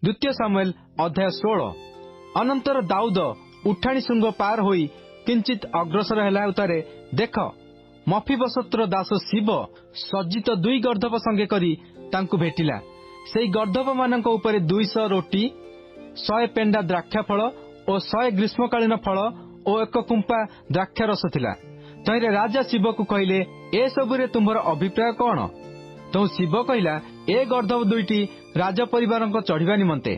द्वितीय सामुएल अध्याय 16। अनंतर दाऊद उठाणी शुंग पार होई किंचित अग्रसर हेला उतारे देख मफीबसतर दास शिव सज्जित 2 गर्दभ संगे करी तांकु भेटिला। सेई गर्दभ मानक उपरे 200 रोटी 100 पेंडा द्राक्षा फल और 100 ग्रीष्मकालीन फल और 1 कुंपा द्राक्षा रस थिला। तहिरे राजा शिव को कहले ए सबुरे तुम्हार अभिप्राय कौन? तो शिव कहला ए गर्दभ 2टी राज परिवार चढ़िबा निमंते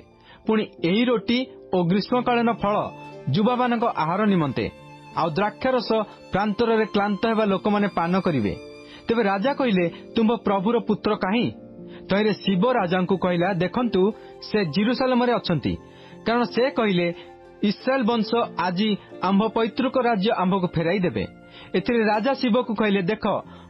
पुणी एही रोटी और ग्रीष्मकालीन फल युवा मानक आहार निमंते आ द्राक्षारस प्रांतर रे क्लांत हेबा लोक माने पान करिवे। तेबे राजा कहले तुम प्रभुर पुत्र काहे? तहिरे शिव राजा को कहला देखंतु से जेरूसलम रे अछंती, कारण से कहले इस्राएल वंश आज आंभ पैतृक राज्य आंभ को फेराई देबे। एथिरे राजा शिव को कहले देख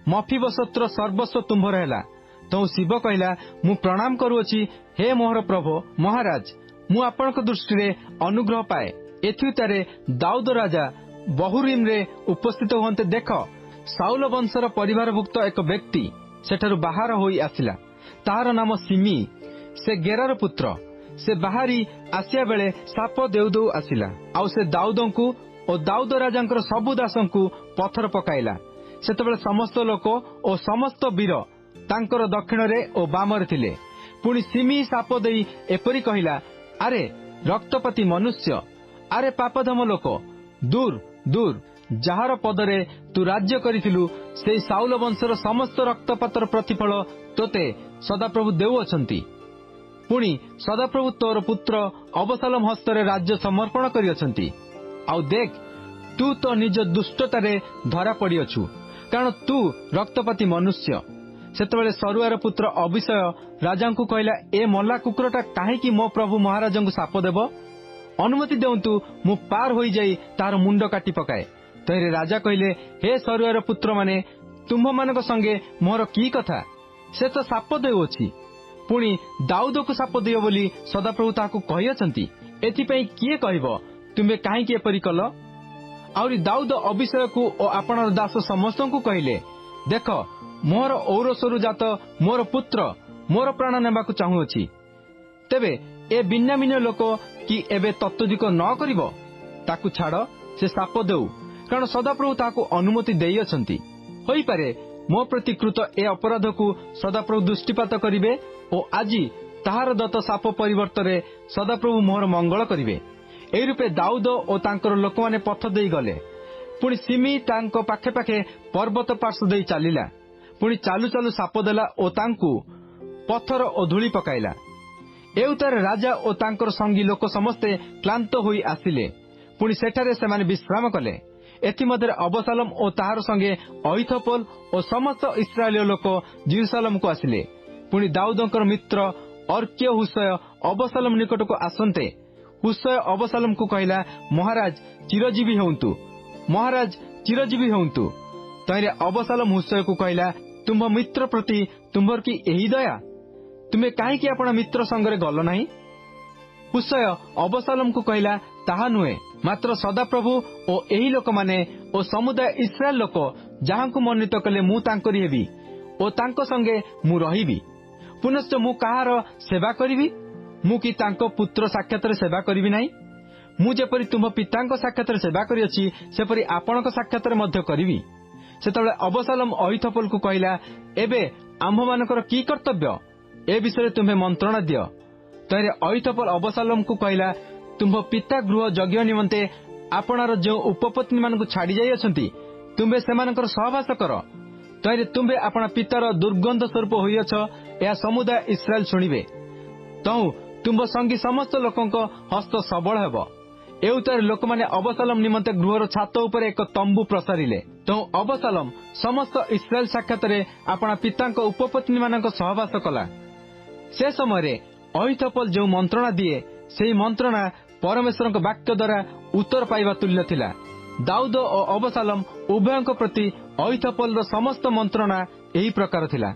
मफीबसतर सर्वस्व तुम्भर हैला। तो शिव कहला मु प्रणाम करूअछि हे मोहर प्रभु महाराज, मु आपनक दृष्टि रे अनुग्रह पाए। एथितारे दाऊद राजा बहुरीम रे उपस्थित होते देख साउल वंशर परिवारभुक्त एक व्यक्ति सेठारु बाहर होई आसिला। ताहार नाम सिमी, से गेरार पुत्र। से बाहरी आसिया बेले साप देउ देउ आसिला आउ से दाऊदंकु और दाऊद राजांकर सबु दासंकु पत्थर पकाइला। सेतबेले समस्त लोक और समस्त वीर तांकर दक्षिण रे और बामरे थिले। पुणी सिमी साप देई एपरी कहिला अरे रक्तपति मनुष्य, अरे पापधम लोक, दूर दूर, जार पदरे तू राज्य करिथिलु से साउल वंशर समस्त रक्तपातर प्रतिफल तोते सदाप्रभु देउ अछंती। पुणी सदाप्रभु तोर पुत्र अबशालोम हस्तरे राज्य समर्पण करि अछंती। आउ देख तू तो निज दुष्टतारे धरा पड़ी अछु, कारण तू रक्तपति मनुष्य। सेतबेले सरुआर पुत्र अभिषय राजांकु कहला ए मल्ला कुकुरटा काहेकि मो प्रभु महाराजंकु साप देव? अनुमति देउतु मु पार होई जाई तार मुंड काटी पकाए। तहिरे राजा कहले हे सरुआर पुत्र माने तुम्भ मानक संगे मोर की कथा? से तो साप देउछि, पुणी दाऊद को साप दियो बोली सदाप्रभु ताकू कहि अछंती। एथिपई किए कहबो तुमे काहेकि एपरि कल? आउरी दाऊद अभिषय को और आपणर दास समस्तंकु कहले देख मोर औरसरु जात मोर पुत्र मोर प्राण नेबाकु चाहुछि। तेबे ए बिन्यामीन लोक कि एबे तत्वदिक न करिवो? ताकु छाड़, से साप देउ, कारण सदाप्रभु ताकू अनुमति देई अछंती। होई पारे मो प्रति कृत ए अपराध को सदाप्रभु दृष्टिपात करिवे और आजी ताहार दत्त साप परिवर्तने सदाप्रभु मोहर मंगल करिवे। एई रूपे दाऊद और तांकर लोक माने पथ देई गले। पुणी सिमी तांको पाखे पाखे पर्वत पार्श्व देई चालिला। पुणी चालू चालू साप देला और तांकु पत्थर और धूली पकाइला। एउतार राजा और तांकर संगी लोक समस्ते क्लांत होई आसिले। पुणी सेठारे सेमाने विश्राम कले। एथिमध्यरे अबशालोम और ताहार संगे अहीतोपेल और समस्त इस्राएलीय लोक जेरूसलम को आसिले। पुणी दाऊदंकर मित्र अर्क्य हुशय अबशालोम निकट को आसन्ते। हुशय अबशालोम को कहला महाराज चिरजीवी होंतु, महाराज चिरजीवी होंतु। तहिरे अबशालोम हुशय को कहला तुम्भ मित्र प्रति तुम्भर की एही दया? तुमे काहेकि आपण मित्र संगरे गल नाही? हुशय अबशालोम को कहला ताहा नुहे, मात्र सदाप्रभु और एही लोक माने और समुदाय इस्राएल लोक जहांकु मन्नित कले मु तांकरी हेबी और तांको संगे मु रहिबी। पुनश्च मु काहार सेवा करिबी? मु कि तांको पुत्र साक्षातरे सेवा करिबी नाही? मु जेपरि तुम पितांको साक्षातरे सेवा करिअछि सेपरि आपणक साक्षातरे मध्य करिबी। सेतबेले अबशालोम अहीतोपेल को कहला एबे आम्भ मानकर की कर्तव्य? ए विषय तुम्हें मंत्रणा दियो। तहिरे अहीतोपेल अबशालोम को कहला तुम्भ पिता गृह यज्ञ निमंते आपणार जो उपपत्नी मानकु छाड़ी जाई अछंती तुम्बे सेमानकर सहवास कर। तहिरे तुम्बे आपण पितार दुर्गंध स्वरूप होइअछ या समुदाय इस्राएल शुणिबे। तहु तुम्भ संगी समस्त लोकंक हस्त सबल हेबो। एउतार लोक माने अबशालोम निमंते गृहर छात उपरे एक तंबू प्रसारिले। तहु अबशालोम समस्त इस्राएल साक्षातरे आपण पितांक उपपत्नी मानक सहवास कला। से समय अहीतोपेल जो मंत्रणा दिए सेही मंत्रणा परमेश्वर वाक्य द्वारा उत्तर पाइबा तुल्य थिला। दाऊद और अबशालोम उभयंक प्रति अहीतोपेल समस्त मंत्रणा एही प्रकार थिला।